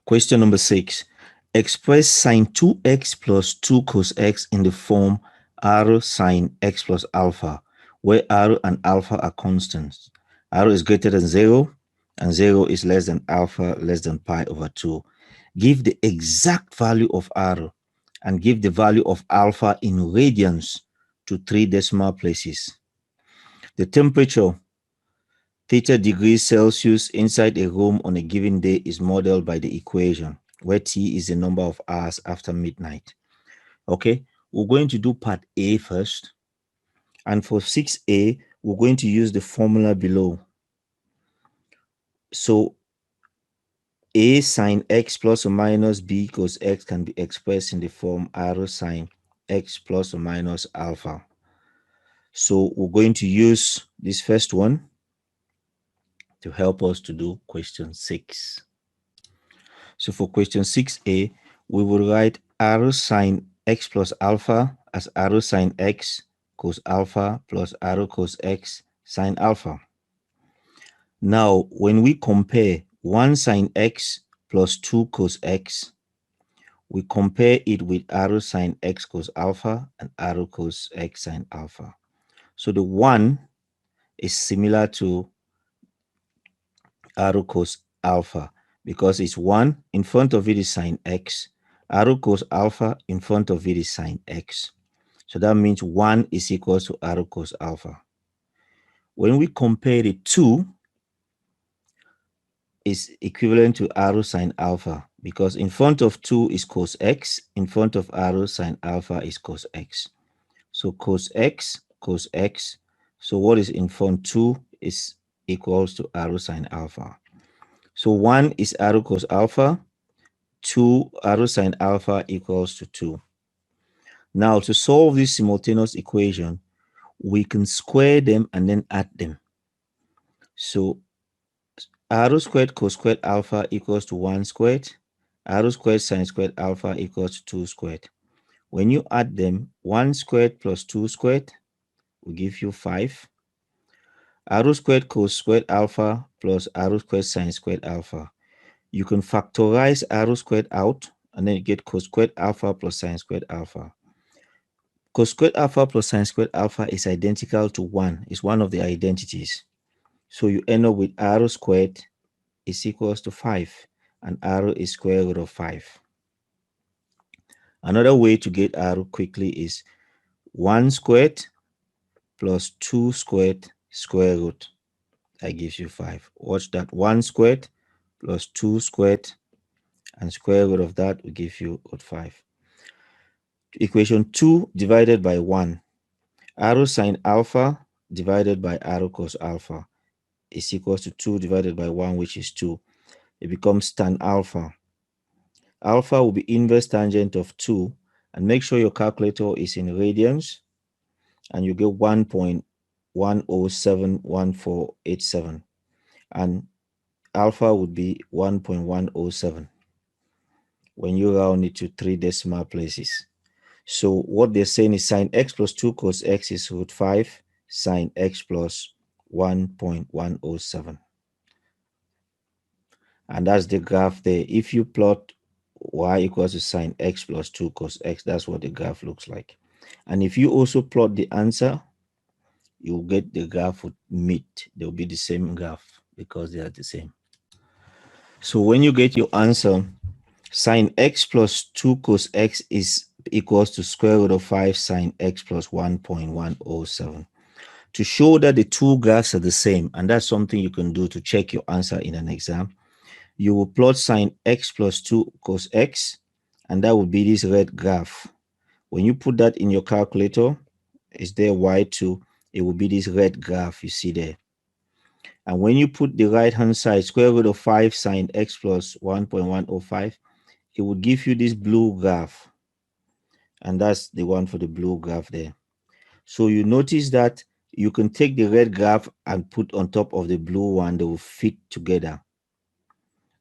Question number 6. Express sine 2x plus 2 cos x in the form r sine x plus alpha, where r and alpha are constants. R is greater than 0 and 0 is less than alpha less than pi over 2. Give the exact value of r and give the value of alpha in radians to 3 decimal places. The temperature, theta degrees Celsius, inside a room on a given day is modeled by the equation, where T is the number of hours after midnight. Okay, we're going to do part A first. And for 6A, we're going to use the formula below. So A sine x plus or minus b cos x can be expressed in the form r sine x plus or minus alpha. So we're going to use this first one to help us to do question 6. So for question 6a, we will write r sine x plus alpha as r sine x cos alpha plus r cos x sine alpha. Now, when we compare 1 sine x plus 2 cos x, we compare it with r sine x cos alpha and r cos x sine alpha. So the 1 is similar to r cos alpha because it's 1, in front of it is sine x. R cos alpha, in front of it is sine x. So that means 1 is equal to r cos alpha. When we compare the 2, is equivalent to r sine alpha because in front of 2 is cos x, in front of r sine alpha is cos x. So cos x, cos x. So what is in front 2 is equals to r sine alpha. So 1 is r cos alpha, 2 r sine alpha equals to 2. Now to solve this simultaneous equation, we can square them and then add them. So r squared cos squared alpha equals to 1 squared. R squared sine squared alpha equals to 2 squared. When you add them, 1 squared plus 2 squared will give you 5. R squared cos squared alpha plus r squared sine squared alpha. You can factorize r squared out and then you get cos squared alpha plus sine squared alpha. Cos squared alpha plus sine squared alpha is identical to 1. It's one of the identities. So you end up with r squared is equals to 5 and r is square root of 5. Another way to get r quickly is 1 squared plus 2 squared square root. That gives you 5. Watch that. 1 squared plus 2 squared and square root of that will give you root 5. Equation 2 divided by 1. R sine alpha divided by r cos alpha is equals to 2 divided by 1, which is 2. It becomes tan alpha. Alpha will be inverse tangent of 2, and make sure your calculator is in radians, and you get 1.1071487, and alpha would be 1.107 when you round it to 3 decimal places. So what they're saying is sine x plus 2 cos x is root 5 sine x plus 1.107. And that's the graph there. If you plot y equals to sine x plus 2 cos x, that's what the graph looks like. And if you also plot the answer, you'll get the graph would meet. They'll be the same graph because they are the same. So when you get your answer, sine x plus 2 cos x is equals to square root of 5 sine x plus 1.107. To show that the two graphs are the same, and that's something you can do to check your answer in an exam, you will plot sine x plus 2 cos x, and that will be this red graph. When you put that in your calculator, is there y2, it will be this red graph you see there. And when you put the right hand side, square root of 5 sine x plus 1.105, it will give you this blue graph. And that's the one for the blue graph there. So you notice that you can take the red graph and put on top of the blue one, they will fit together.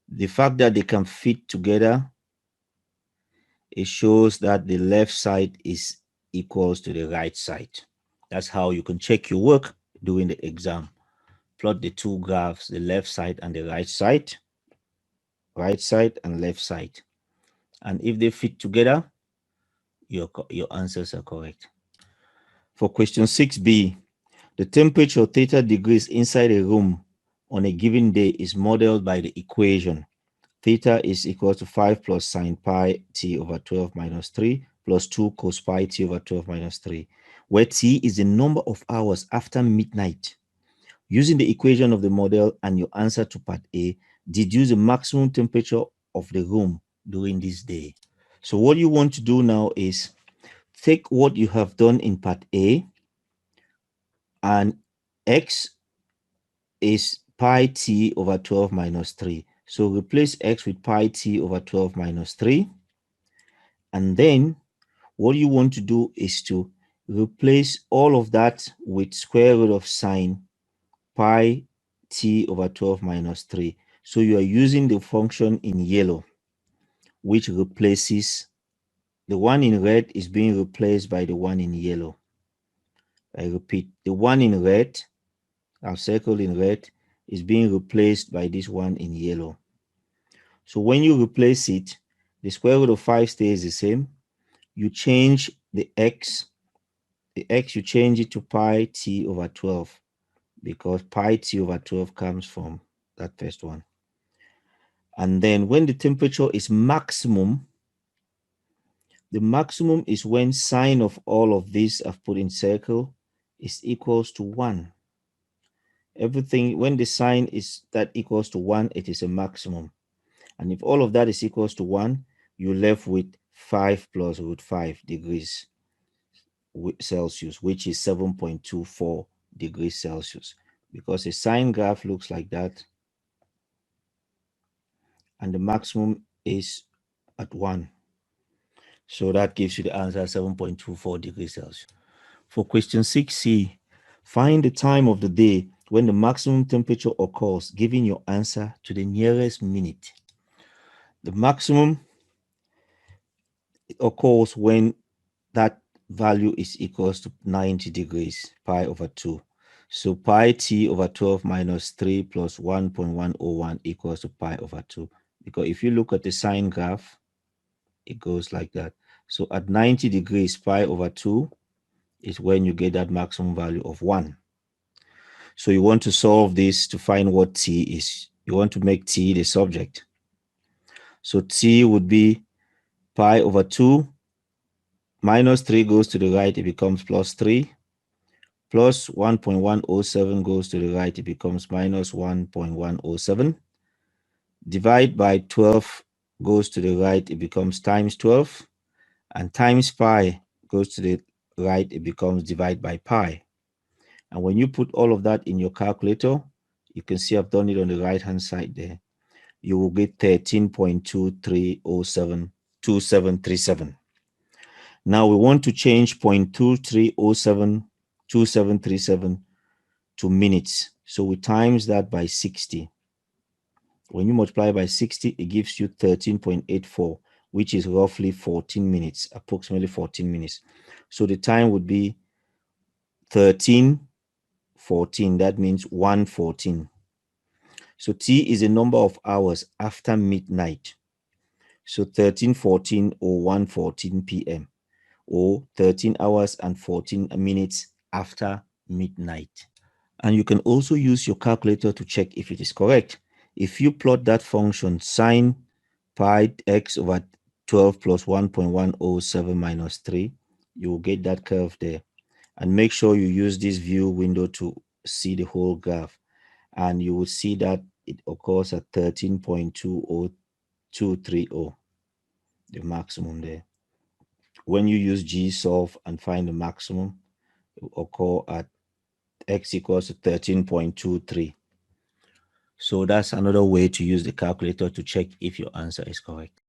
The fact that they can fit together, it shows that the left side is equals to the right side. That's how you can check your work during the exam. Plot the two graphs, the left side and the right side. right side and left side. And if they fit together, your answers are correct. For question 6b, the temperature theta degrees inside a room on a given day is modeled by the equation theta is equal to 5 plus sine pi t over 12 minus 3 plus 2 cos pi t over 12 minus 3, where t is the number of hours after midnight. Using the equation of the model and your answer to part A, deduce the maximum temperature of the room during this day. So what you want to do now is take what you have done in part A, and x is pi t over 12 minus 3. So replace x with pi t over 12 minus 3. And then what you want to do is to replace all of that with square root of sine pi t over 12 minus 3. So you are using the function in yellow, which replaces the one in red is being replaced by the one in yellow. I repeat, the one in red, I've circled in red, is being replaced by this one in yellow. So when you replace it, the square root of 5 stays the same. You change the x you change it to pi t over 12, because pi t over 12 comes from that first one. And then when the temperature is maximum, the maximum is when sine of all of this I've put in circle is equals to 1. Everything, when the sine is that equals to 1, it is a maximum. And if all of that is equals to 1, you're left with 5 plus root 5 degrees Celsius, which is 7.24 degrees Celsius. Because a sine graph looks like that, and the maximum is at 1. So that gives you the answer 7.24 degrees Celsius. For question 6c, find the time of the day when the maximum temperature occurs, giving your answer to the nearest minute. The maximum occurs when that value is equals to 90 degrees, pi over 2. So pi t over 12 minus 3 plus 1.101 equals to pi over 2. Because if you look at the sine graph, it goes like that. So at 90 degrees, pi over 2 is when you get that maximum value of 1. So you want to solve this to find what t is. You want to make t the subject. So t would be pi over 2 minus 3 goes to the right, it becomes plus 3. Plus 1.107 goes to the right, it becomes minus 1.107. Divide by 12 goes to the right, it becomes times 12. And times pi goes to the right, it becomes divide by pi. And when you put all of that in your calculator, you can see I've done it on the right hand side there. You will get 13.23072737. Now we want to change 0.23072737 to minutes. So we times that by 60. When you multiply by 60, it gives you 13.84, which is roughly 14 minutes, approximately 14 minutes. So the time would be 13:14. That means 1:14. So T is a number of hours after midnight. So 13:14 or 1:14 p.m. or 13 hours and 14 minutes after midnight. And you can also use your calculator to check if it is correct. If you plot that function sine pi x over 12 plus 1.107 minus 3, you will get that curve there. And make sure you use this view window to see the whole graph. And you will see that it occurs at 13.20230, the maximum there. When you use G-solve and find the maximum, it will occur at x equals to 13.23. So that's another way to use the calculator to check if your answer is correct.